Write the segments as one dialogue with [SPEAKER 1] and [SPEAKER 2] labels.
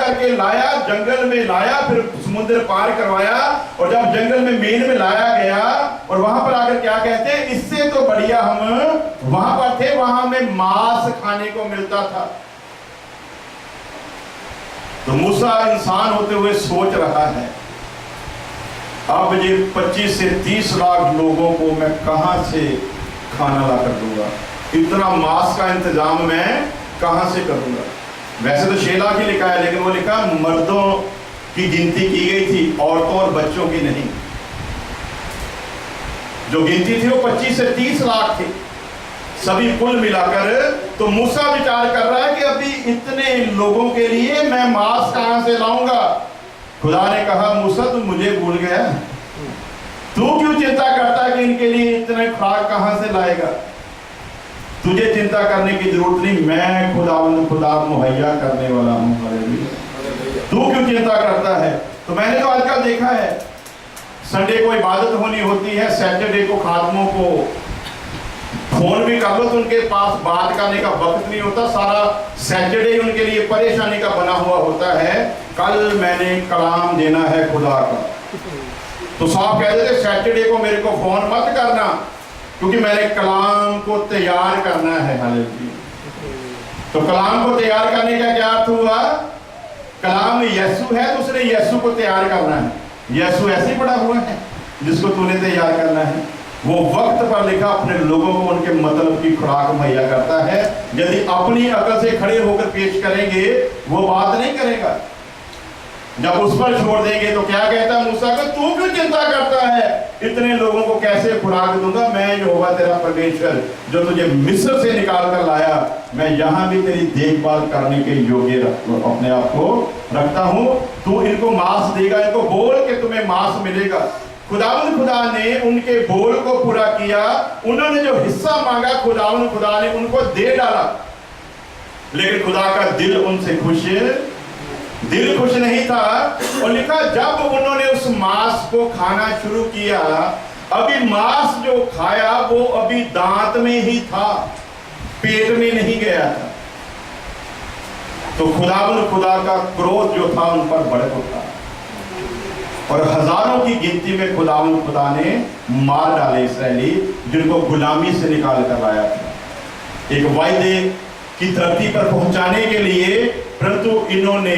[SPEAKER 1] करके लाया, जंगल में लाया, फिर समुद्र पार करवाया, और जब जंगल में मेन में लाया गया और वहां पर आकर क्या कहते हैं, इससे तो बढ़िया हम वहां पर थे, वहां हमें मांस खाने को मिलता था। तो मूसा इंसान होते हुए सोच रहा है, अब ये 25 से 30 लाख लोगों को मैं कहां से खाना ला कर दूंगा, इतना मांस का इंतजाम मैं कहां से करूंगा। वैसे तो 6 लाख ही लिखा है, लेकिन वो लिखा मर्दों की गिनती की गई थी, औरतों और बच्चों की नहीं। जो गिनती थी वो 25 से 30 लाख थी, सभी कुल मिलाकर। तो मूसा विचार कर रहा है कि अभी इतने लोगों के लिए मैं मांस कहां से लाऊंगा। खुदा ने कहा, मूसा तू मुझे भूल गया, तू क्यों चिंता करता है कि इनके लिए इतने खुराक कहां से लाएगा। तुझे चिंता करने की जरूरत नहीं, मैं खुदा मुहैया करने वाला हूं। तू क्यों चिंता करता है। तो मैंने तो आजकल देखा है, संडे को इबादत होनी होती है, सैटरडे को खादमों को फोन भी कर लो तो उनके पास बात करने का वक्त नहीं होता, सारा सैटरडे उनके लिए परेशानी का बना हुआ होता है। कल मैंने कलाम देना है खुदा का, तो साहब कह देते सैटरडे को मेरे को फोन मत करना, क्योंकि मैंने कलाम को तैयार करना है। हालेलुया। तो कलाम को तैयार करने का क्या अर्थ हुआ, कलाम यीशु है तो उसने यीशु को तैयार करना है। यीशु ऐसे ही पड़ा हुआ है जिसको तूने तैयार करना है। वो वक्त पर लिखा अपने लोगों को उनके मतलब की खुराक मुहैया करता है। यदि अपनी अकल से खड़े होकर पेश करेंगे वो बात नहीं करेगा, जब उस पर छोड़ देंगे तो क्या कहता है मूसा को, तू क्यों चिंता करता है, इतने लोगों को कैसे खुराक दूंगा। मैं यहोवा तेरा परमेश्वर जो तुझे मिस्र से निकाल कर लाया, मैं यहाँ भी तेरी देखभाल करने के योग्य अपने आप को रखता हूँ। तू इनको मांस देगा, इनको बोल के तुम्हें मांस मिलेगा। खुदा ने उनके बोल को पूरा किया। उन्होंने जो हिस्सा मांगा खुदा ने उनको दे डाला, लेकिन खुदा का दिल उनसे खुश नहीं था। और लिखा जब उन्होंने उस मांस को खाना शुरू किया, अभी मांस जो खाया वो अभी दांत में ही था, पेट में नहीं गया था। तो खुदा का क्रोध जो था उन पर भड़क उठा और हजारों की गिनती में खुदा ने मार डाले इसराइली, जिनको गुलामी से निकाल कर लाया था एक वायदे की धरती पर पहुंचाने के लिए। परंतु इन्होंने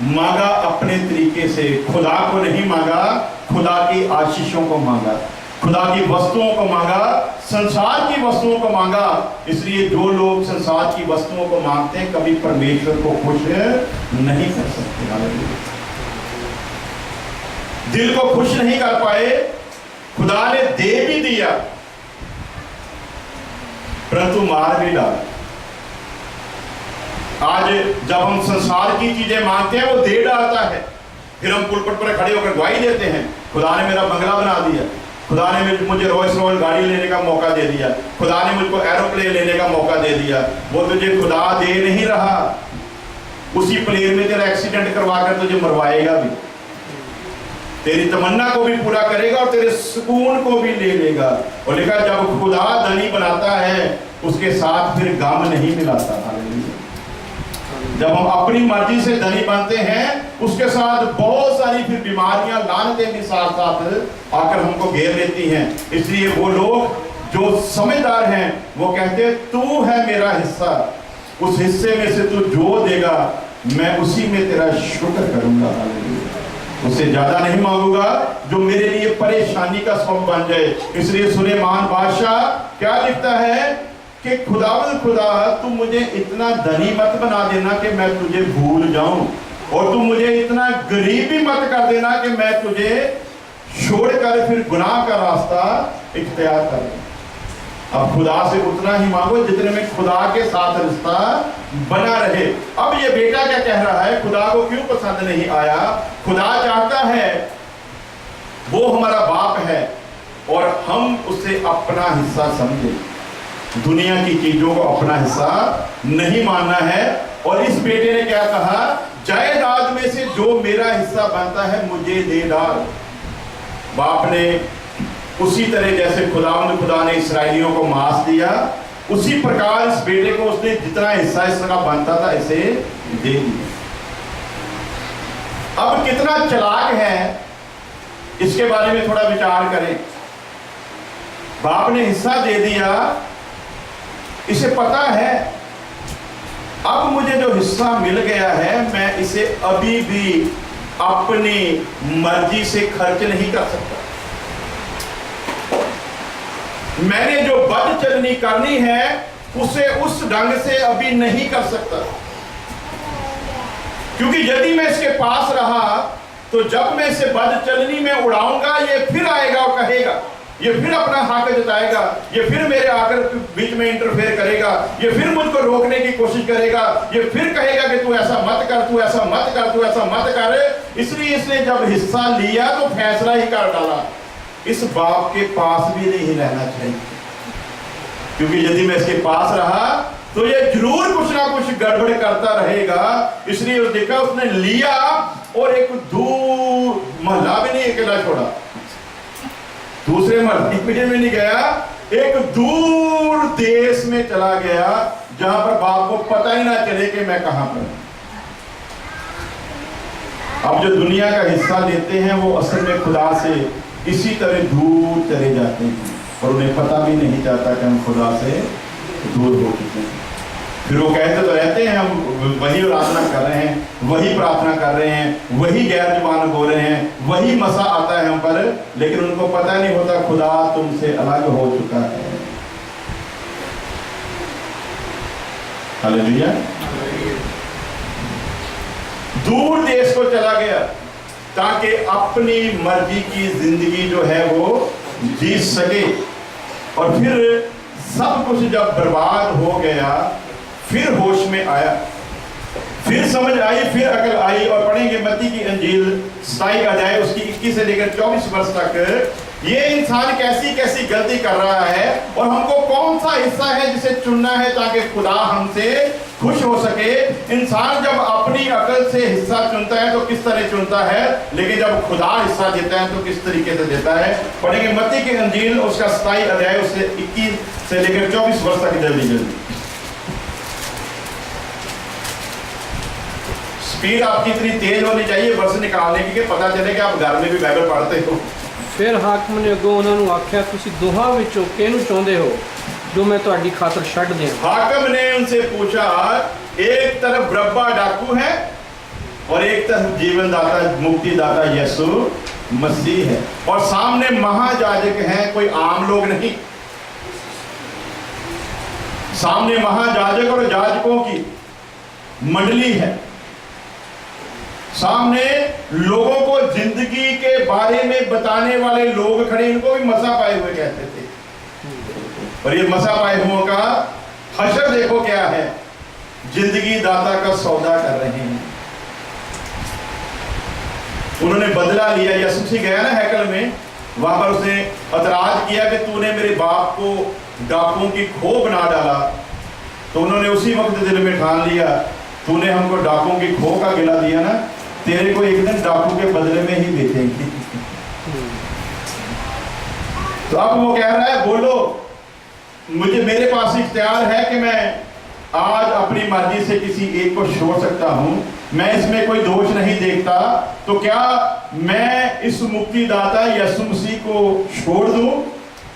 [SPEAKER 1] मांगा अपने तरीके से, खुदा को नहीं मांगा, खुदा की आशीषों को मांगा, खुदा की वस्तुओं को मांगा, संसार की वस्तुओं को मांगा। इसलिए जो लोग संसार की वस्तुओं को मांगते हैं कभी परमेश्वर को खुश नहीं कर सकते। दिल को खुश नहीं कर पाए। खुदा ने दे भी दिया परंतु मार भी डाला। आज जब हम संसार की चीजें मांगते हैं वो दे डालता है, फिर हम पुलपट पर खड़े होकर गवाही देते हैं, खुदा ने मेरा बंगला बना दिया, खुदा ने मुझे रॉयल्स रॉयल गाड़ी लेने का मौका दे दिया, खुदा ने मुझको एरोप्लेन लेने का मौका दे दिया। वो तुझे खुदा दे नहीं रहा, उसी प्लेन में तेरा एक्सीडेंट करवा कर तुझे मरवाएगा भी, तेरी तमन्ना को भी पूरा करेगा और तेरे सुकून को भी ले लेगा। और लिखा जब खुदा धनी बनाता है उसके साथ फिर गम नहीं मिलाता। जब हम अपनी मर्जी से धनी बनते हैं उसके साथ बहुत सारी फिर बीमारियां लानतें भी साथ साथ आकर हमको घेर लेती हैं। इसलिए वो लोग जो समझदार हैं वो कहते हैं तू है मेरा हिस्सा, उस हिस्से में से तू जो देगा मैं उसी में तेरा शुक्र करूंगा, उससे ज्यादा नहीं मांगूंगा जो मेरे लिए परेशानी का सबब बन जाए। इसलिए सुलेमान बादशाह क्या लिखता है कि खुदा तू मुझे इतना धनी मत बना देना कि मैं तुझे भूल जाऊं, और तू मुझे इतना गरीब भी मत कर देना कि मैं तुझे छोड़कर फिर गुनाह का रास्ता इख्तियार कर। अब खुदा से उतना ही मांगो जितने में खुदा के साथ रिश्ता बना रहे। अब ये बेटा क्या कह रहा है, खुदा को क्यों पसंद नहीं आया। खुदा चाहता है वो हमारा बाप है और हम उसे अपना हिस्सा समझे, दुनिया की चीजों को अपना हिस्सा नहीं मानना है। और इस बेटे ने क्या कहा, जायदाद में से जो मेरा हिस्सा बनता है मुझे दे डाल। बाप ने उसी तरह जैसे खुदा ने इसराइलियों को मांस दिया, उसी प्रकार इस बेटे को उसने जितना हिस्सा इसका बनता था इसे दे दिया। अब कितना चालाक है इसके बारे में थोड़ा विचार करें। बाप ने हिस्सा दे दिया, इसे पता है अब मुझे जो हिस्सा मिल गया है मैं इसे अभी भी अपनी मर्जी से खर्च नहीं कर सकता। मैंने जो बद चलनी करनी है उसे उस ढंग से अभी नहीं कर सकता, क्योंकि यदि मैं इसके पास रहा तो जब मैं इसे बद चलनी में उड़ाऊंगा ये फिर आएगा और कहेगा, ये फिर अपना हक जताएगा, ये फिर मेरे आकर बीच में इंटरफेयर करेगा, ये फिर मुझको रोकने की कोशिश करेगा, ये फिर कहेगा कि तू ऐसा मत कर, तू ऐसा मत कर, तू ऐसा मत कर। इसलिए इसने जब हिस्सा लिया तो फैसला ही कर डाला, इस बाप के पास भी नहीं रहना चाहिए, क्योंकि यदि मैं इसके पास रहा तो ये जरूर कुछ ना कुछ गड़बड़ करता रहेगा। इसलिए उस देखा उसने लिया और एक दूर मोहल्ला भी नहीं अकेला छोड़ा, दूसरे मोहल्ले में नहीं गया, एक दूर देश में चला गया जहां पर बाप को पता ही ना चले कि मैं कहां पर। अब जो दुनिया का हिस्सा लेते हैं वो असल में खुदा से इसी तरह दूर चले जाते हैं और उन्हें पता भी नहीं चाहता कि हम खुदा से दूर हो चुके हैं। फिर वो कहते तो रहते हैं हम वही आराधना कर रहे हैं, वही प्रार्थना कर रहे हैं, वही गैर जुबान बोल रहे हैं, वही मसा आता है हम पर, लेकिन उनको पता नहीं होता खुदा तुमसे अलग हो चुका है। हालेलुया। दूर देश को चला गया ताकि अपनी मर्जी की जिंदगी जो है वो जी सके। और फिर सब कुछ जब बर्बाद हो गया फिर होश में आया, फिर समझ आई, फिर अकल आई। और पढ़ेंगे मत्ती की अंजील 27 अध्याय उसकी 21 से लेकर 24 वर्ष तक ये इंसान कैसी कैसी गलती कर रहा है और हमको कौन सा हिस्सा है जिसे चुनना है ताकि खुदा हमसे खुश हो सके। इंसान जब अपनी अकल से हिस्सा चुनता है तो किस तरह चुनता है, लेकिन जब खुदा हिस्सा देता है तो किस तरीके से देता है। पढ़ेंगे मत्ती की अंजील उसका 27 अध्याय उससे 21 से लेकर 24 वर्ष तक। जल्दी जल्दी स्पीड आपकी इतनी तेज होनी चाहिए वर्ष निकालने की कि पता चले कि आप घर में भी बाइबल पढ़ते हो।
[SPEAKER 2] फिर हाकिम ने अगों उन्होंने आख्या तुसी दोहां विचों किहनूं चाहुंदे हो जो मैं तुहाडी खातर छड्ड दें। हाकिम
[SPEAKER 1] ने उनसे पूछा, एक तरफ बरअब्बा डाकू है और एक तरफ जीवनदाता मुक्तिदाता यीशु मसीह है, और सामने महायाजक हैं, कोई आम लोग नहीं। सामने महायाजक और याजकों की मंडली है, सामने लोगों को जिंदगी के बारे में बताने वाले लोग खड़े, इनको भी मसा पाए हुए कहते थे। और ये मसा पाए हुओं का हशर देखो क्या है, जिंदगी दाता का सौदा कर रहे हैं। उन्होंने बदला लिया। यीशु मसीह गया ना हैकल में, वहां पर उसने एतराज किया कि तूने मेरे बाप को डाकुओं की खो बना डाला। तो उन्होंने उसी वक्त दिल में ठान लिया, तूने हमको डाकुओं की खो का गिला दिया ना, तेरे को एक दिन डाकू के बदले में ही बेचेंगे। तो अब वो कह रहा है, बोलो मुझे, मेरे पास इख्तियार है कि मैं आज अपनी मर्जी से किसी एक को छोड़ सकता हूं, मैं इसमें कोई दोष नहीं देखता। तो क्या मैं इस मुक्तिदाता यीशु मसीह को छोड़ दूं?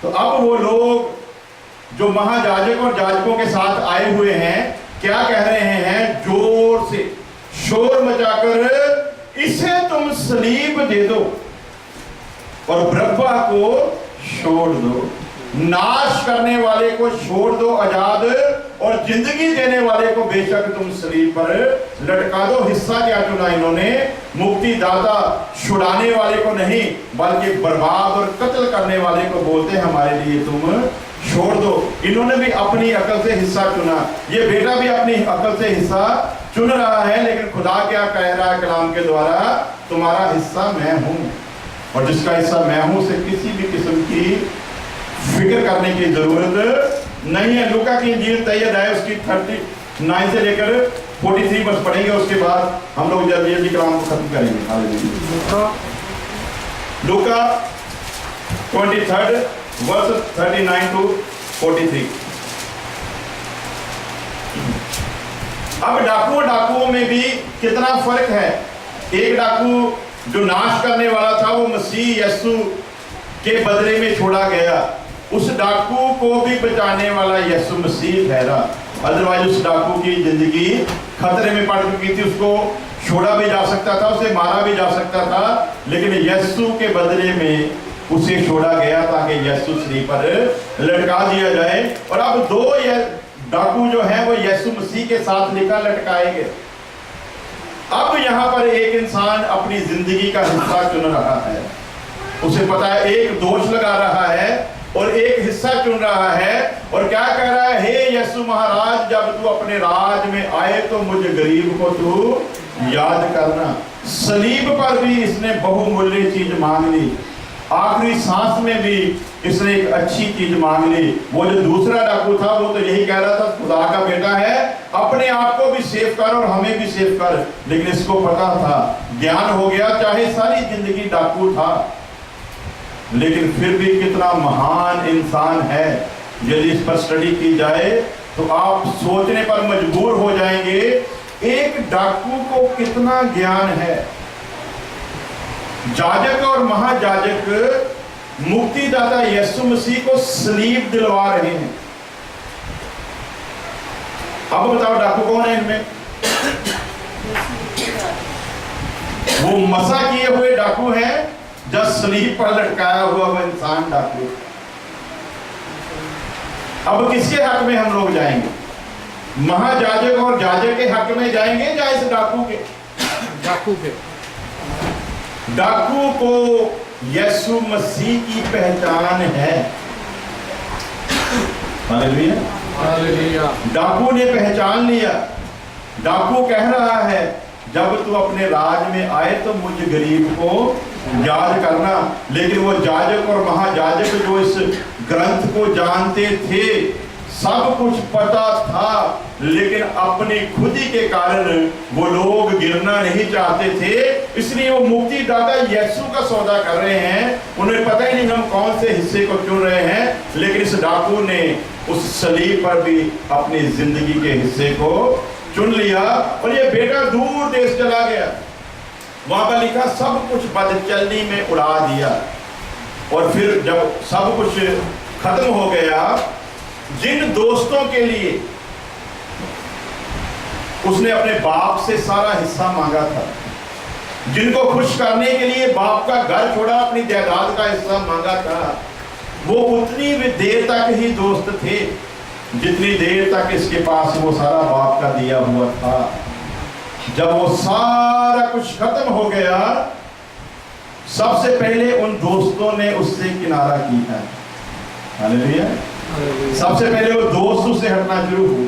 [SPEAKER 1] तो अब वो लोग जो महायाजक और याजकों के साथ आए हुए हैं क्या कह रहे हैं, जोर से शोर मचाकर, इसे तुम सलीब दे दो और बरअब्बा को छोड़ दो, नाश करने वाले को छोड़ दो आजाद, और जिंदगी देने वाले को बेशक तुम सलीब पर लटका दो। हिस्सा क्या चुना इन्होंने? मुक्तिदाता छुड़ाने वाले को नहीं, बल्कि बर्बाद और कत्ल करने वाले को बोलते हमारे लिए तुम छोड़ दो। इन्होंने भी अपनी अकल से हिस्सा चुना, ये बेटा भी अपनी अकल से हिस्सा चुन रहा है, लेकिन खुदा क्या कह रहा है कलाम के द्वारा, तुम्हारा हिस्सा मैं हूं, और जिसका हिस्सा मैं हूं से किसी भी किस्म की फिक्र करने की जरूरत नहीं है। लूका की इंजील 23 अध्याय उसकी 39 से लेकर 43 वर्ष पढ़ेंगे, उसके बाद हम लोग जल्दी जल्दी कलाम को खत्म करेंगे। लूका 23 वर्ष 39 to 43। अब डाकुओं में भी कितना फर्क है। एक डाकू जो नाश करने वाला था वो मसीह यीशु के बदले में छोड़ा गया। उस डाकू को भी बचाने वाला यीशु मसीह ठहरा, अदरवाइज उस डाकू की जिंदगी खतरे में पड़ चुकी थी। उसको छोड़ा भी जा सकता था, उसे मारा भी जा सकता था, लेकिन यीशु के बदले में उसे छोड़ा गया ताकि यीशु सलीब पर लटका दिया जाए। और अब दो डाकू जो है वो यीशु मसीह के साथ लेकर लटकाए गए। अब यहाँ पर एक इंसान अपनी जिंदगी का हिस्सा चुन रहा है। उसे पता है, एक दोष लगा रहा है और एक हिस्सा चुन रहा है, और क्या कह रहा है, हे यीशु महाराज, जब तू अपने राज में आए तो मुझे गरीब को तू याद करना। सलीब पर भी इसने बहुमूल्य चीज मांग ली, आखिरी सांस में भी इसने एक अच्छी चीज मांग ली। वो जो दूसरा डाकू था वो तो यही कह रहा था, खुदा का बेटा है, अपने आप को भी सेव कर और हमें भी सेव कर। लेकिन इसको पता था, ज्ञान हो गया, चाहे सारी जिंदगी डाकू था, लेकिन फिर भी कितना महान इंसान है। यदि इस पर स्टडी की जाए तो आप सोचने पर मजबूर हो जाएंगे, एक डाकू को कितना ज्ञान है। जाजक और महाजाजक मुक्तिदाता यीशु मसीह को सलीब दिलवा रहे हैं। अब बताओ डाकू कौन है इनमें? वो मसा किए हुए डाकू हैं, जब सलीब पर लटकाया हुआ वो इंसान डाकू। अब किसके हक में हम लोग जाएंगे? महाजाजक और जाजक के हक में जाएंगे या इस डाकू के?
[SPEAKER 2] डाकू के।
[SPEAKER 1] डाकू को यीशु मसीह की पहचान है। Hallelujah,
[SPEAKER 2] hallelujah.
[SPEAKER 1] डाकू ने पहचान लिया। डाकू कह रहा है, जब तू अपने राज में आए तो मुझे गरीब को याद करना। लेकिन वो जाजक और महाजाजक जो इस ग्रंथ को जानते थे, सब कुछ पता था, लेकिन अपनी खुदी के कारण वो लोग गिरना नहीं चाहते थे, इसलिए वो मुक्तिदाता यीशु का सौदा कर रहे हैं। उन्हें पता ही नहीं हम कौन से हिस्से को चुन रहे हैं, लेकिन इस डाकू ने उस सलीब पर भी अपनी जिंदगी के हिस्से को चुन लिया और ये बेटा दूर देश चला गया। वहां पर लिखा सब कुछ बदचलनी में उड़ा दिया। और फिर जब सब कुछ खत्म हो गया, जिन दोस्तों के लिए उसने अपने बाप से सारा हिस्सा मांगा था, जिनको खुश करने के लिए बाप का घर छोड़ा, अपनी जायदाद का हिस्सा मांगा था, वो उतनी भी देर तक ही दोस्त थे जितनी देर तक इसके पास वो सारा बाप का दिया हुआ था। जब वो सारा कुछ खत्म हो गया, सबसे पहले उन दोस्तों ने उससे किनारा किया। हालेलुया। सबसे पहले वो दोस्त उससे हटना शुरू हुए।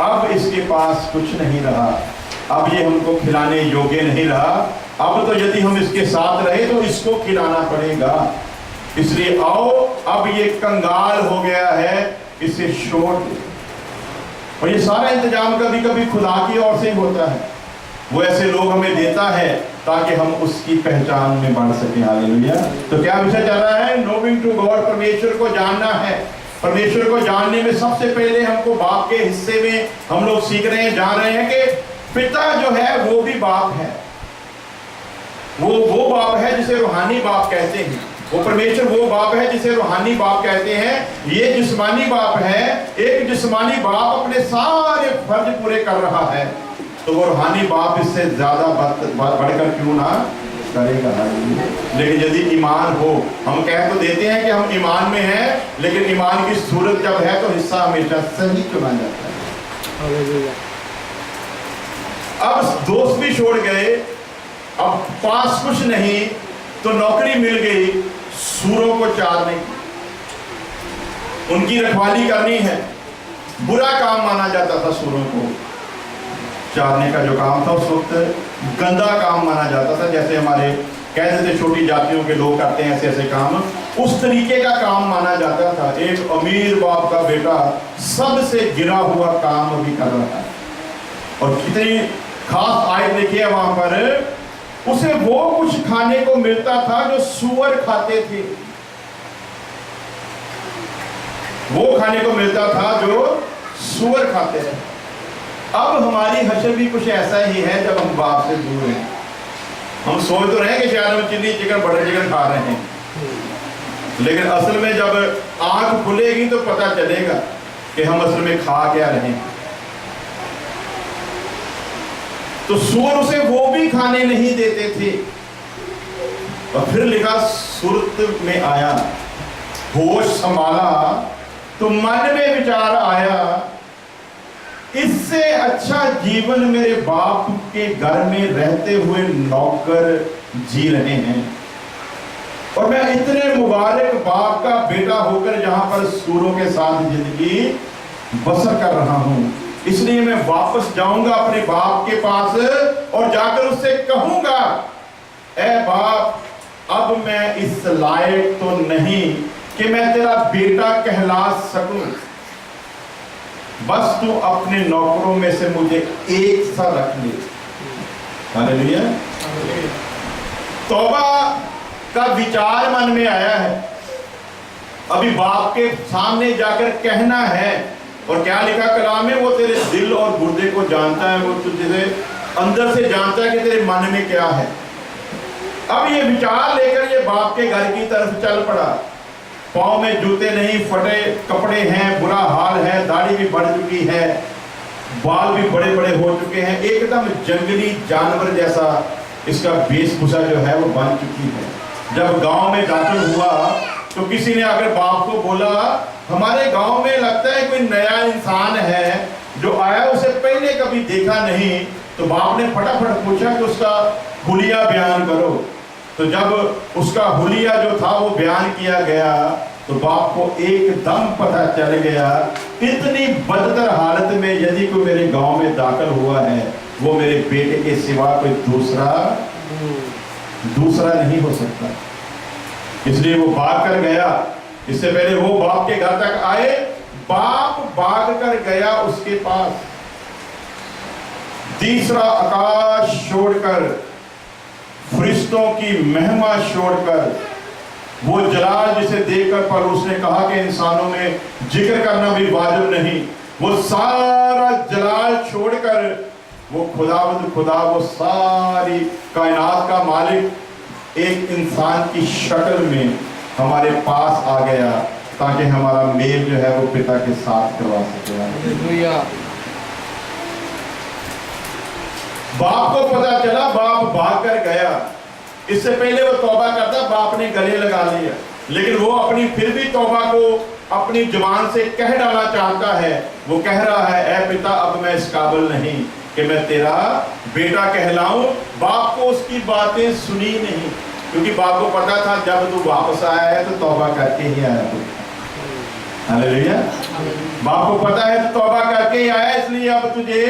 [SPEAKER 1] अब इसके पास कुछ नहीं रहा, अब ये हमको खिलाने योग्य नहीं रहा। अब तो यदि हम इसके साथ रहे तो इसको खिलाना पड़ेगा, इसलिए आओ, अब ये कंगाल हो गया है, इसे छोड़ दो। और ये सारा इंतजाम कभी कभी खुदा की ओर से ही होता है। वो ऐसे लोग हमें देता है ताकि हम उसकी पहचान में बढ़ सकें। हालेलुया। तो क्या विषय चल रहा है? नोइंग टू गॉड, परमेश्वर को जानना है। परमेश्वर को जानने में सबसे पहले हमको बाप के हिस्से में हम लोग सीख रहे हैं, जान रहे हैं कि पिता जो है वो भी बाप है। वो बाप है जिसे रूहानी बाप कहते हैं। वो परमेश्वर वो बाप है जिसे रूहानी बाप कहते हैं। ये जिस्मानी बाप है। एक जिस्मानी बाप अपने सारे फर्ज पूरे कर रहा है, तो वो रूहानी बाप इससे ज्यादा बढ़कर क्यों ना करेगा। लेकिन यदि ईमान हो, हम कह तो देते हैं कि हम ईमान में हैं, लेकिन ईमान की सूरत जब है तो हिस्सा हमेशा सही चुना जाता है। अब दोस्त भी छोड़ गए, अब पास कुछ नहीं तो नौकरी मिल गई सूरों को चारने की, उनकी रखवाली करनी है। बुरा काम माना जाता था सूरों को चारने का जो काम था, उस वक्त गंदा काम माना जाता था। जैसे हमारे कह देते छोटी जातियों के लोग करते हैं ऐसे ऐसे काम, उस तरीके का काम माना जाता था। एक अमीर बाप का बेटा सबसे गिरा हुआ काम अभी कर रहा है, और कितनी खास आयत देखिए वहां पर, उसे वो कुछ खाने को मिलता था जो सूअर खाते थे। वो खाने को मिलता था जो सूअर खाते थे। अब हमारी हशर भी कुछ ऐसा ही है जब हम बाप से दूर हैं। हम सोच तो रहे हैं कि शायद हम चिल्ली चिकन बटर चिकन खा रहे हैं, लेकिन असल में जब आंख खुलेगी तो पता चलेगा कि हम असल में खा क्या रहे हैं। तो सूर उसे वो भी खाने नहीं देते थे। और फिर लिखा, सूरत में आया, होश संभाला तो मन में विचार आया, इससे अच्छा जीवन मेरे बाप के घर में रहते हुए नौकर जी रहे हैं, और मैं इतने मुबारक बाप का बेटा होकर जहां पर सूरों के साथ जिंदगी बसर कर रहा हूं। इसलिए मैं वापस जाऊंगा अपने बाप के पास और जाकर उससे कहूंगा, ऐ बाप, अब मैं इस लायक तो नहीं कि मैं तेरा बेटा कहला सकूं, बस तू अपने नौकरों में से मुझे एक सा रख ले। हालेलुया। तौबा का विचार मन में आया है, अभी बाप के सामने जाकर कहना है। और क्या लिखा कलाम में, वो तेरे दिल और गुर्दे को जानता है, वो तुझे अंदर से जानता है कि तेरे मन में क्या है। अब ये विचार लेकर ये बाप के घर की तरफ चल पड़ा। पाँव में जूते नहीं, फटे कपड़े हैं, बुरा हाल है, दाढ़ी भी बढ़ चुकी है, बाल भी बड़े बड़े हो चुके हैं, एकदम जंगली जानवर जैसा इसका वेशभूषा जो है वो बन चुकी है। जब गांव में दाखिल हुआ तो किसी ने आकर बाप को बोला, हमारे गांव में लगता है कोई नया इंसान है जो आया, उसे पहले कभी देखा नहीं। तो बाप ने फटाफट पूछा कि उसका हुलिया बयान करो। तो जब उसका हुलिया जो था वो बयान किया गया तो बाप को एकदम पता चल गया, इतनी बदतर हालत में यदि कोई मेरे गांव में दाखिल हुआ है, वो मेरे बेटे के सिवा कोई दूसरा नहीं हो सकता। इसलिए वो भाग कर गया। इससे पहले वो बाप के घर तक आए, बाप भाग कर गया उसके पास। तीसरा आकाश छोड़कर, फरिश्तों की महिमा छोड़कर, वो जलाल जिसे देखकर पौलुस ने कहा कि इंसानों में जिक्र करना भी वाजिब नहीं, वो सारा जलाल छोड़कर वो खुदावंद खुदा, वो सारी कायनात का मालिक एक इंसान की शक्ल में हमारे पास आ गया ताकि हमारा मेल जो है वो पिता के साथ करवा सके। बाप को पता चला, बाप भाग कर गया। इससे पहले वो तौबा करता, बाप ने गले लगा लिया, लेकिन वो अपनी फिर भी तौबा को अपनी जुबान से कह डालना चाहता है। वो कह रहा है, ऐ पिता, अब मैं इस काबिल नहीं कि मैं तेरा बेटा कहलाऊं। बाप को उसकी बातें सुनी नहीं, क्योंकि बाप को पता था जब तू वापस आया है तो तौबा करके ही आया तू। हालेलुया। बाप को पता है तो तौबा करके ही आया, इसलिए अब तुझे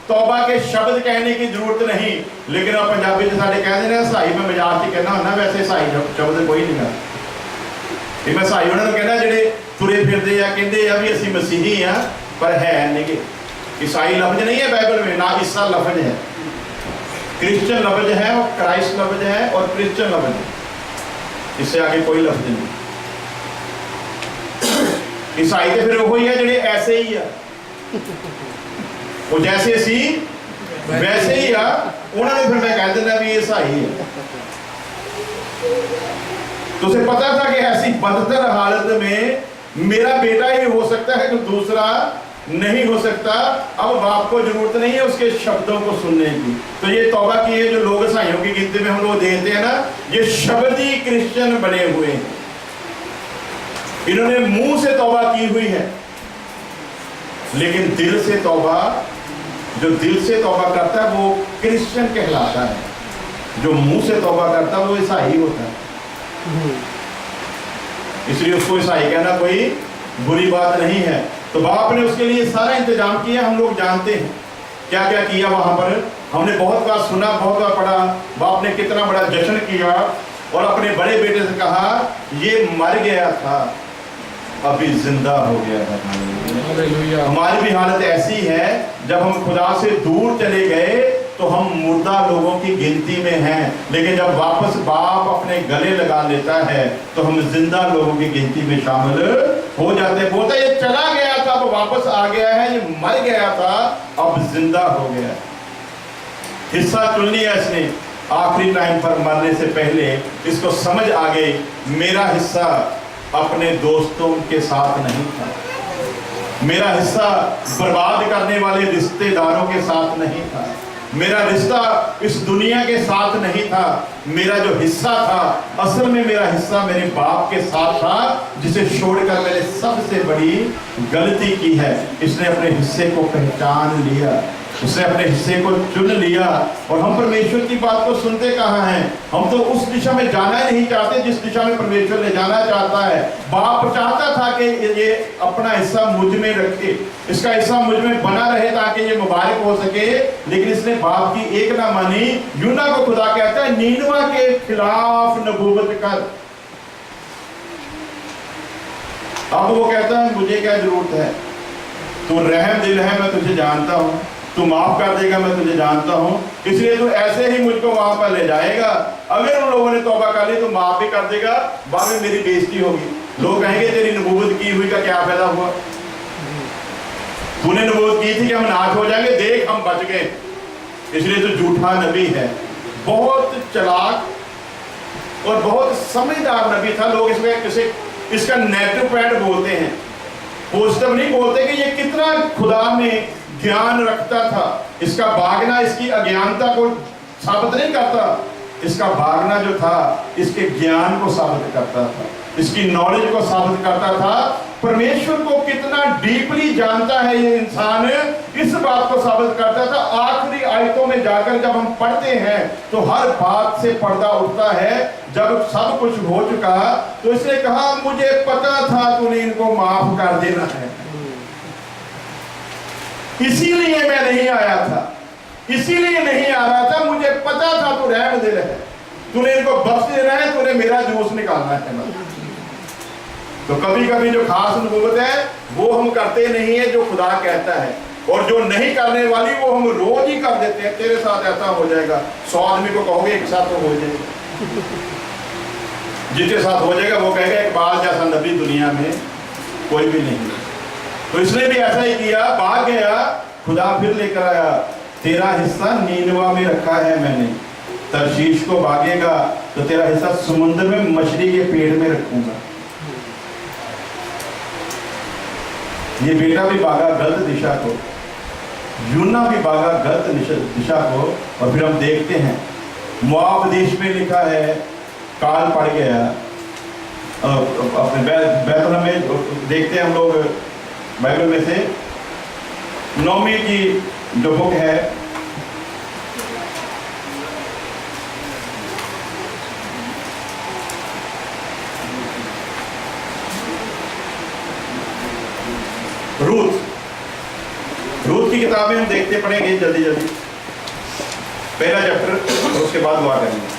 [SPEAKER 1] तौबा के शब्द कहने की जरूरत नहीं। लेकिन अब पंजाबी में साढ़े कह देना सहाई में मजाक से कहना होना, वैसे सहाई शब्द कोई नहीं है। मैं सहाई उन्होंने कहना जेडे तुरे फिरते या कहते हैं अभी असं मसीही हाँ, पर है नहीं। ईसाई लफ्ज नहीं है बाइबल में, ना ईसा लफ्ज है, क्रिश्चियन लफ्ज है, और क्राइस्ट लफ्ज है, और क्रिश्चियन लफ्ज है। इससे आगे कोई लफ्ज नहीं। ईसाई तो फिर वही है जेडे ऐसे ही है, वो जैसे सी वैसे ही आ, उन्होंने फिर मैं कह देना भी ये सही है। तो उसे पता था कि ऐसी बदतर हालत में मेरा बेटा ही हो सकता है, तो दूसरा नहीं हो सकता। अब बाप को जरूरत नहीं है उसके शब्दों को सुनने की। तो ये तौबा की है जो लोग ईसाइयों की गिनती में हम लोग देखते हैं ना, ये शब्दी क्रिश्चियन बने हुए हैं। इन्होंने मुंह से तौबा की हुई है, लेकिन दिल से तौबा, जो दिल से तौबा करता है वो क्रिश्चियन कहलाता है। जो मुंह से तौबा करता है वो ईसाई होता है। इसलिए उसको ईसाई कहना कोई बुरी बात नहीं है। तो बाप ने उसके लिए सारा इंतजाम किया। हम लोग जानते हैं क्या क्या किया वहां पर। हमने बहुत बार सुना, बहुत बार पढ़ा, बाप ने कितना बड़ा जश्न किया और अपने बड़े बेटे से कहा ये मर गया था, अभी जिंदा हो गया है। हमारी भी हालत ऐसी है, जब हम खुदा से दूर चले गए तो हम मुर्दा लोगों की गिनती में हैं, लेकिन जब वापस बाप अपने गले लगा लेता है तो हम जिंदा लोगों की गिनती में शामिल हो जाते हैं। बोलता ये चला गया था, अब वापस आ गया है, ये मर गया था अब जिंदा हो गया। हिस्सा चुन लिया इसने, आखिरी टाइम पर मरने से पहले इसको समझ आ गई मेरा हिस्सा अपने दोस्तों के साथ नहीं था, मेरा हिस्सा बर्बाद करने वाले रिश्तेदारों के साथ नहीं था, मेरा रिश्ता इस दुनिया के साथ नहीं था। मेरा जो हिस्सा था असल में मेरा हिस्सा मेरे बाप के साथ था, जिसे छोड़कर मैंने सबसे बड़ी गलती की है। इसने अपने हिस्से को पहचान लिया, उसने अपने हिस्से को चुन लिया। और हम परमेश्वर की बात को सुनते कहाँ हैं? हम तो उस दिशा में जाना ही नहीं चाहते जिस दिशा में परमेश्वर ले जाना चाहता है। बाप चाहता था कि ये अपना हिस्सा मुझ में रखे, इसका हिस्सा मुझ में बना रहे ताकि ये मुबारक हो सके, लेकिन इसने बाप की एक ना मानी। यूना को खुदा कहता है नीनवा के खिलाफ नबूवत कर। अब वो कहता है मुझे क्या जरूरत है, तू रहम दिल है, मैं तुझे जानता हूँ, तू माफ कर देगा, मैं तुझे जानता हूं, इसलिए तू ऐसे ही मुझको वहां पर ले जाएगा। अगर उन लोगों ने तौबा कर ली तो माफ भी कर देगा, बाद में मेरी बेइज्जती होगी, लोग कहेंगे तेरी नबूवत की हुई का क्या फायदा हुआ, तूने नबूवत की थी कि हम नाश हो जाएंगे, देख हम बच गए, इसलिए तू झूठा नबी है। बहुत चालाक और बहुत समझदार नबी था। लोग इसमें किसी इसका नेगेटिव पॉइंट बोलते हैं, पॉजिटिव नहीं बोलते कि ये कितना खुदा में ज्ञान रखता था। इसका भागना इसकी अज्ञानता को साबित नहीं करता, इसका भागना जो था इसके ज्ञान को साबित करता था, इसकी नॉलेज को साबित करता था। परमेश्वर को कितना डीपली जानता है ये इंसान, इस बात को साबित करता था। आखिरी आयतों में जाकर जब हम पढ़ते हैं तो हर बात से पर्दा उठता है। जब सब कुछ हो चुका तो इसने कहा मुझे पता था तूने इनको माफ कर देना है, इसीलिए मैं नहीं आया था, इसीलिए नहीं आ रहा था, मुझे पता था तू रहम दिल है, तूने इनको बख्श देना है, तूने मेरा जूस निकालना है। तो कभी कभी जो खास नबूवत है वो हम करते नहीं है जो खुदा कहता है, और जो नहीं करने वाली वो हम रोज ही कर देते हैं। तेरे साथ ऐसा हो जाएगा, 100 आदमी को कहोगे एक साथ तो हो जाएगा, जिसके साथ हो जाएगा वो कहेगा इकबाल जैसा नबी दुनिया में कोई भी नहीं है। तो इसने भी ऐसा ही किया, भाग गया, खुदा फिर लेकर आया, तेरा हिस्सा नीनवा में रखा है मैंने, तरशीश को भागेगा तो तेरा हिस्सा समुद्र में मछली के पेड़ में रखूंगा। ये बेटा भी भागा गलत दिशा को, यूना भी भागा गलत दिशा को। और फिर हम देखते हैं मोआब देश में लिखा है काल पड़ गया। अपने बैतलहम में देखते हैं हम लोग बाइबल में से नौमी की जो बुक है, रूथ की किताब में हम देखते पढ़ेंगे जल्दी जल्दी, पहला चैप्टर और उसके बाद दुआ करेंगे।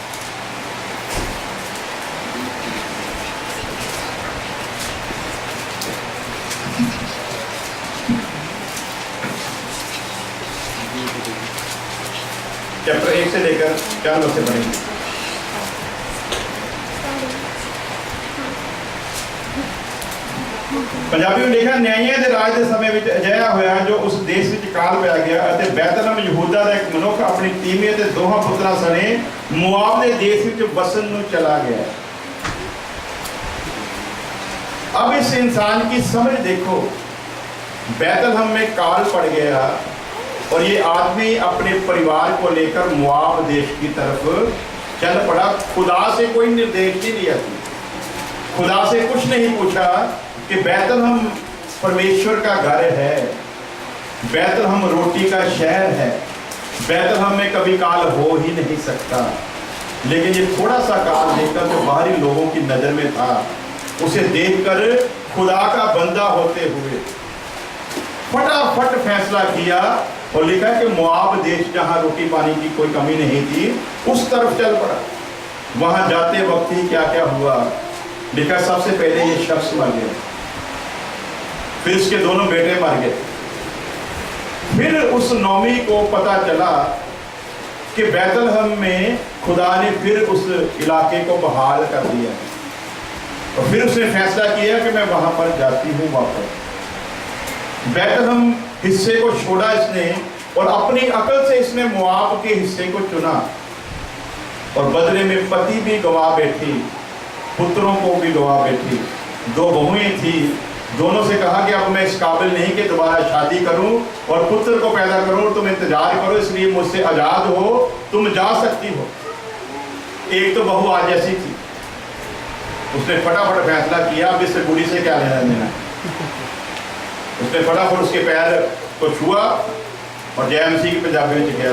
[SPEAKER 1] चैप्टर 1 से लेकर 4 से पढ़ेंगे। पंजाबी में लिखा न्यायिਆਂ ਦੇ ਰਾਜ ਦੇ ਸਮੇਂ ਵਿੱਚ ਅਜਿਹਾ ਹੋਇਆ ਜੋ ਉਸ ਦੇਸ਼ ਵਿੱਚ ਕਾਲ ਪੈ ਗਿਆ ਅਤੇ ਬੈਤਲਹਮ ਯਹੂਦਾ ਦਾ ਇੱਕ ਮਨੁੱਖ ਆਪਣੀ ਤੀਵੀਂ ਤੇ ਦੋਹਾਂ ਪੁੱਤਰਾਂ ਸਣੇ ਮੁਆਬ ਦੇ ਦੇਸ਼ ਵਿੱਚ ਵਸਣ ਨੂੰ ਚਲਾ गया। अब इस इंसान की समझ देखो, बैतलहम में काल पड़ गया और ये आदमी अपने परिवार को लेकर मुआब देश की तरफ चल पड़ा। खुदा से कोई निर्देश नहीं लिया, खुदा से कुछ नहीं पूछा कि बैतलहम परमेश्वर का घर है, बैतलहम रोटी का शहर है, बैतलहम में कभी काल हो ही नहीं सकता। लेकिन ये थोड़ा सा काल देखकर जो बाहरी लोगों की नज़र में था, उसे देखकर खुदा का बंदा होते हुए फटाफट फैसला किया और लिखा कि मुआब देश जहाँ रोटी पानी की कोई कमी नहीं थी उस तरफ चल पड़ा। वहाँ जाते वक्त ही क्या क्या हुआ लिखा, सबसे पहले ये शख्स मर गया, फिर इसके दोनों बेटे मर गए। फिर उस नौमी को पता चला कि बैतलहम में खुदा ने फिर उस इलाके को बहाल कर दिया और फिर उसने फैसला किया कि मैं वहां पर जाती हूँ वापस। बैतलहम हिस्से को छोड़ा इसने और अपनी अकल से इसने मोआब के हिस्से को चुना और बदले में पति भी गवा बैठी, पुत्रों को भी गवा बैठी। 2 बहुएं थी, दोनों से कहा कि अब मैं इस काबिल नहीं कि दोबारा शादी करूं और पुत्र को पैदा करूं, तुम इंतजार करो, इसलिए मुझसे आजाद हो, तुम जा सकती हो। एक तो बहू आज जैसी थी, उसने फटाफट फैसला किया अब इस बूढ़ी से क्या लेना देना। उसने फटाफट उसके पैर को छुआ और जय मसीह की पंजाबी में कहा,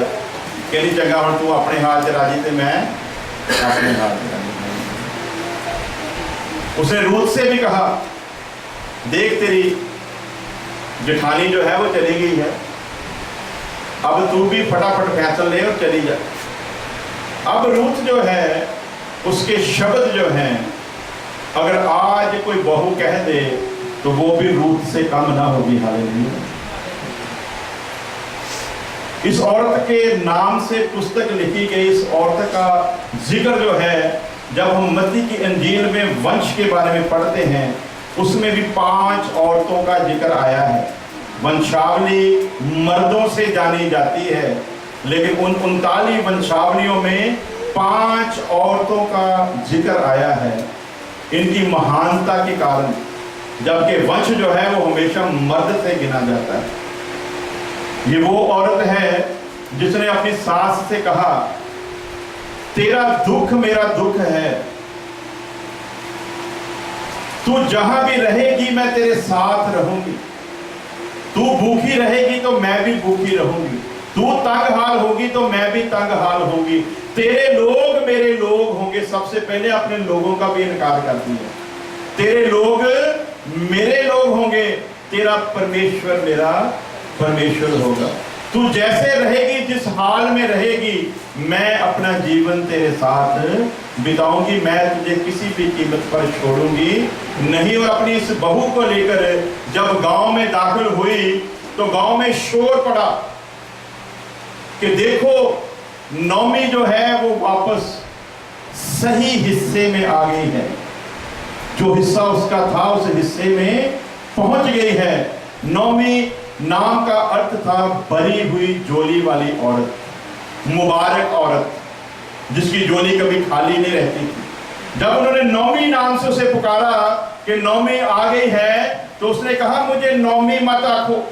[SPEAKER 1] कहनी चंगा हम तू अपने हाल से राजी थे मैं अपने हाल से राजी। उसने रूत से भी कहा, देख तेरी जेठानी जो है वो चली गई है, अब तू भी फटाफट फैसला ले और चली जा। अब रूत जो है उसके शब्द जो हैं, अगर आज कोई बहू कह दे तो वो भी रूत से कम ना होगी। हालेलुया। इस औरत के नाम से पुस्तक लिखी गई। इस औरत का जिक्र जो है, जब हम मत्ती की इंजील में वंश के बारे में पढ़ते हैं, उसमें भी 5 औरतों का जिक्र आया है। वंशावली मर्दों से जानी जाती है, लेकिन उन 39 वंशावलियों में 5 औरतों का जिक्र आया है इनकी महानता के कारण, जबकि वंश जो है वो हमेशा मर्द से गिना जाता है। ये वो औरत है जिसने अपनी सास से कहा, तेरा दुख मेरा दुख है, तू जहां भी रहेगी मैं तेरे साथ रहूंगी, तू भूखी रहेगी तो मैं भी भूखी रहूंगी, तू तंग हाल होगी तो मैं भी तंग हाल होगी, तेरे लोग मेरे लोग होंगे। सबसे पहले अपने लोगों का भी इनकार करती है, तेरे लोग मेरे लोग होंगे, तेरा परमेश्वर मेरा परमेश्वर होगा। तू जैसे रहेगी, जिस हाल में रहेगी, मैं अपना जीवन तेरे साथ बिताऊंगी, मैं तुझे किसी भी कीमत पर छोड़ूंगी नहीं। और अपनी इस बहू को लेकर जब गांव में दाखिल हुई तो गांव में शोर पड़ा कि देखो नौमी जो है वो वापस सही हिस्से में आ गई है, जो हिस्सा उसका था उस हिस्से में पहुंच गई है। नौमी नाम का अर्थ था भरी हुई झोली वाली औरत, मुबारक औरत जिसकी झोली कभी खाली नहीं रहती थी। जब उन्होंने नौमी नाम से उसे पुकारा कि नौमी आ गई है, तो उसने कहा मुझे नौमी मत आखो,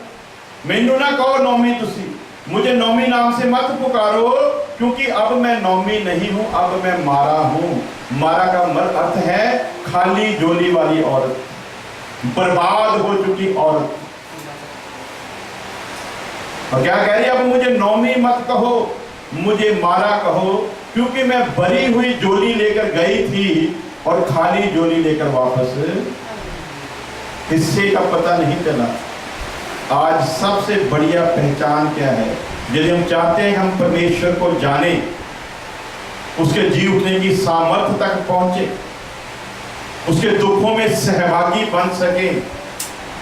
[SPEAKER 1] मैनू ना कहो नौमी, तुसी मुझे नौमी नाम से मत पुकारो, क्योंकि अब मैं नौमी नहीं हूं, अब मैं मारा हूं। मारा का अर्थ है खाली झोली वाली औरत, बर्बाद हो चुकी औरत। और क्या कह रही है, अब मुझे नौमी मत कहो, मुझे मारा कहो, क्योंकि मैं भरी हुई झोली लेकर गई थी और खाली झोली लेकर वापस, हिस्से का पता नहीं चला। आज सबसे बढ़िया पहचान क्या है? यदि हम चाहते हैं हम परमेश्वर को जाने, उसके जी उठने की सामर्थ्य तक पहुंचे, उसके दुखों में सहभागी बन सके,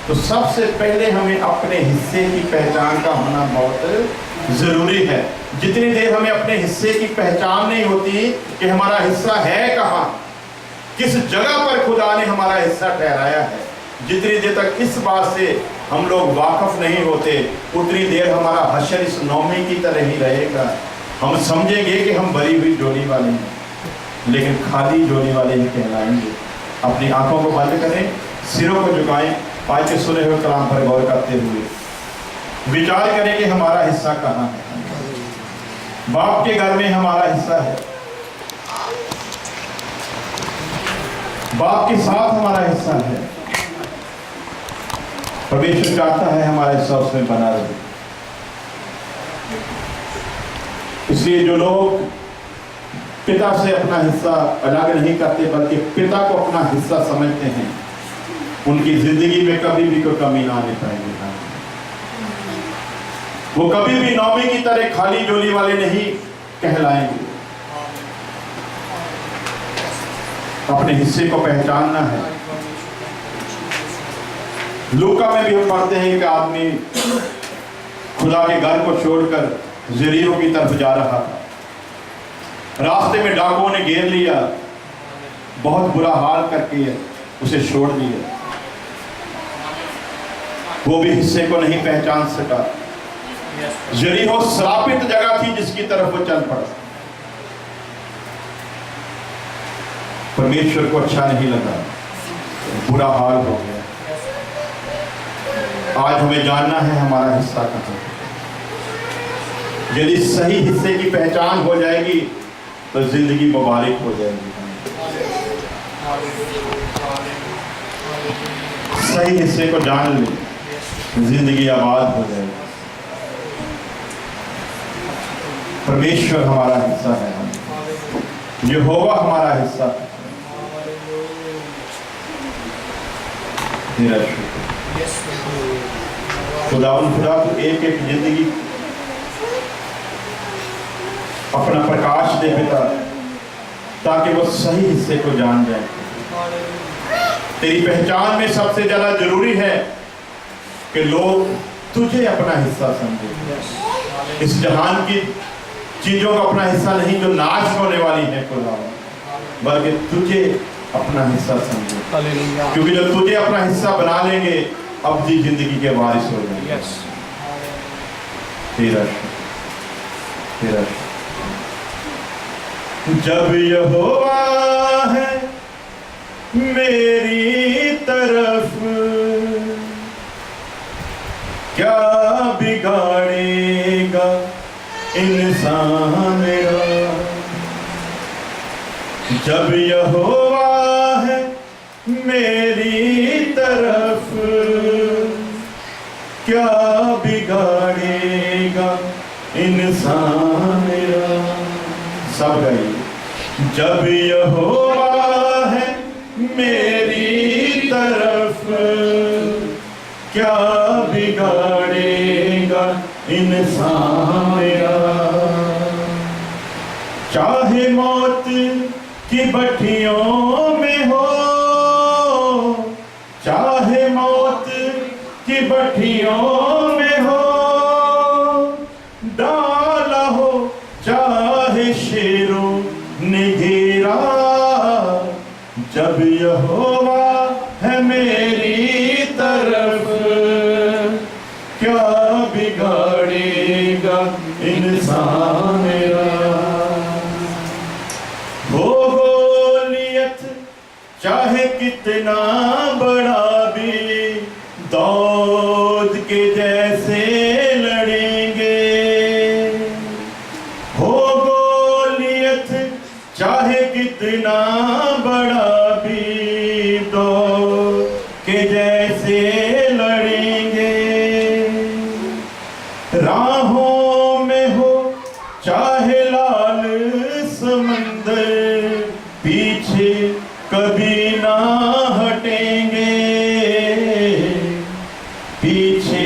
[SPEAKER 1] तो सबसे पहले हमें अपने हिस्से की पहचान का होना बहुत जरूरी है। जितनी देर हमें अपने हिस्से की पहचान नहीं होती कि हमारा हिस्सा है कहाँ, किस जगह पर खुदा ने हमारा हिस्सा ठहराया है, जितनी देर तक इस बात से हम लोग वाकफ नहीं होते, उतनी देर हमारा हश्र इस नौमी की तरह ही रहेगा। हम समझेंगे कि हम भरी हुई झोली वाले हैं, लेकिन खाली झोली वाले ही कहलाएंगे। अपनी आंखों को बंद करें, सिरों को झुकाएं, आज के सुने हुए कलाम पर गौर करते हुए विचार करें कि हमारा हिस्सा कहाँ है। बाप के घर में हमारा हिस्सा है, बाप के साथ हमारा हिस्सा है। परमेश्वर चाहता है हमारा हिस्सा उसमें बना रहे। इसलिए जो लोग पिता से अपना हिस्सा अलग नहीं करते, बल्कि पिता को अपना हिस्सा समझते हैं, उनकी जिंदगी में कभी भी कोई कमी ना आने पाएगी। वो कभी भी नौमी की तरह खाली झोली वाले नहीं कहलाएंगे। अपने हिस्से को पहचानना है। लूका में भी हम पढ़ते हैं कि आदमी खुदा के घर को छोड़कर जरीरों की तरफ जा रहा था। रास्ते में डाकुओं ने घेर लिया, बहुत बुरा हाल करके उसे छोड़ दिया। वो भी हिस्से को नहीं पहचान सका। यरीहो श्रापित जगह थी जिसकी तरफ वो चल पड़ा। परमेश्वर को अच्छा नहीं लगा, बुरा हाल हो गया। आज हमें जानना है हमारा हिस्सा कहाँ है। यदि सही हिस्से की पहचान हो जाएगी तो जिंदगी मुबारक हो जाएगी। सही हिस्से को जान ले, जिंदगी आबाद हो जाएगी। परमेश्वर हमारा हिस्सा है, यहोवा हमारा हिस्सा है। तेरा शुक्र खुदा को एक एक जिंदगी अपना प्रकाश दे पिता, ताकि वो सही हिस्से को जान जाए। तेरी पहचान में सबसे ज्यादा जरूरी है कि लोग तुझे अपना हिस्सा समझे। इस जहान की चीजों का अपना हिस्सा नहीं जो नाश होने वाली है खुदा, बल्कि तुझे अपना हिस्सा समझे। क्योंकि जब तुझे अपना हिस्सा बना लेंगे, अब्दी जिंदगी के वारिस हो जाएंगे। तेरा तेरा जब यहोवा है मेरी तरफ, क्या बिगाड़ेगा इंसान मेरा। जब यहोवा है मेरी तरफ, क्या बिगाड़ेगा इंसान मेरा। सब गई। जब यहोवा है मेरी तरफ, क्या बिगाड़ेगा इंसान मेरा। चाहे मौत की भट्ठियों में हो, चाहे मौत की भट्ठियों में हो, डाला हो चाहे शेरों ने घेरा। जब यहोवा है मेरी तरफ, क्या बिगाड़ेगा इंसान मेरा। हो गोलियत चाहे कितना बड़ा भी, दाऊद के जैसे लड़ेंगे। हो गोलियत चाहे कितना बड़ा भी, दाऊद के जैसे लड़ेंगे। राहों में हो चाहे लाल समंदर, पीछे कभी ना हटेंगे, पीछे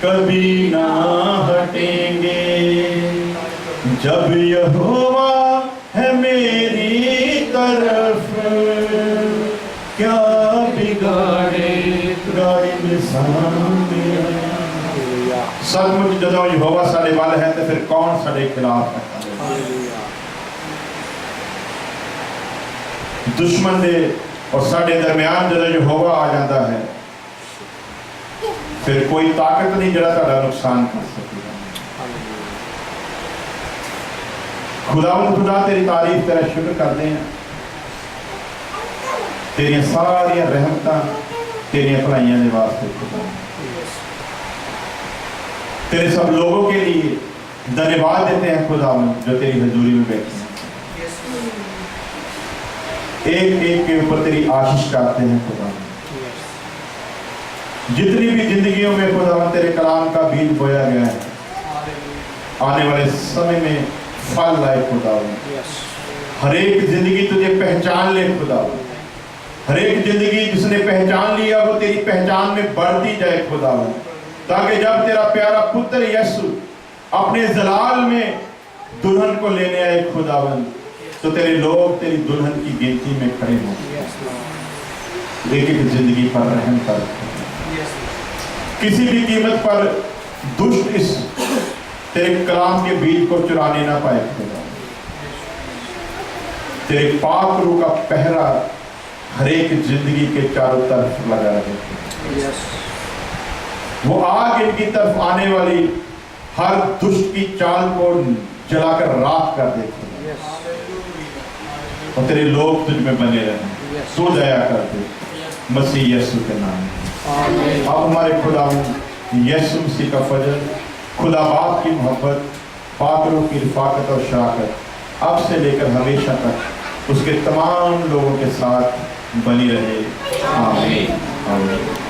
[SPEAKER 1] कभी ना हटेंगे। जब यहोवा है मेरी तरफ, क्या बिगाड़ेगा इंसान मेरा। सचमुच जदों यहोवा साडे वाल है तो फिर कौन साडे खिलाफ है। दुश्मन दे और साडे दरमियान जदों यहोवा आ जाता है, फिर कोई ताकत नहीं जरा ताड़ा नुकसान कर सकेगा। खुदा तेरी तारीफ तेरा शुक्र करते हैं। तेरिया सारिया रहमतां तेरिया भलाइयां दे वास्ते खुदा, तेरे सब लोगों के लिए धन्यवाद देते हैं खुदा जो तेरी हजूरी में बैठे हैं। एक एक के ऊपर तेरी आशीष करते हैं खुदा। जितनी भी जिंदगियों में खुदा तेरे कलाम का बीज बोया गया है, आने वाले समय में फल लाए खुदा। हर एक जिंदगी तुझे पहचान ले खुदा। हर एक जिंदगी जिसने पहचान लिया वो तेरी पहचान में बढ़ती जाए खुदा, ताकि जब तेरा प्यारा पुत्र यीशु अपने जलाल में दुल्हन को लेने आए खुदावन, तो तेरे लोग तेरी दुल्हन की गिनती में खड़े हों। लेकिन जिंदगी पर रहम कर, किसी भी कीमत पर दुष्ट इस तेरे कलाम के बीज को चुराने ना पाए खुदा। तेरे पाक रूह का पहरा हर एक जिंदगी के चारों तरफ लगा रहे। वो आग इनकी तरफ आने वाली हर दुष्ट की चाल को जलाकर राख कर देती है। और तेरे लोग तुझ में बने रहे, सो दया कर दे मसीह यीशु के नाम में। अब हमारे खुदा यीशु मसीह का फजल, खुदा बाप की मोहब्बत, पाकरों की रिफाकत और शराकत अब से लेकर हमेशा तक उसके तमाम लोगों के साथ बनी रहे। आमीन। आमीन।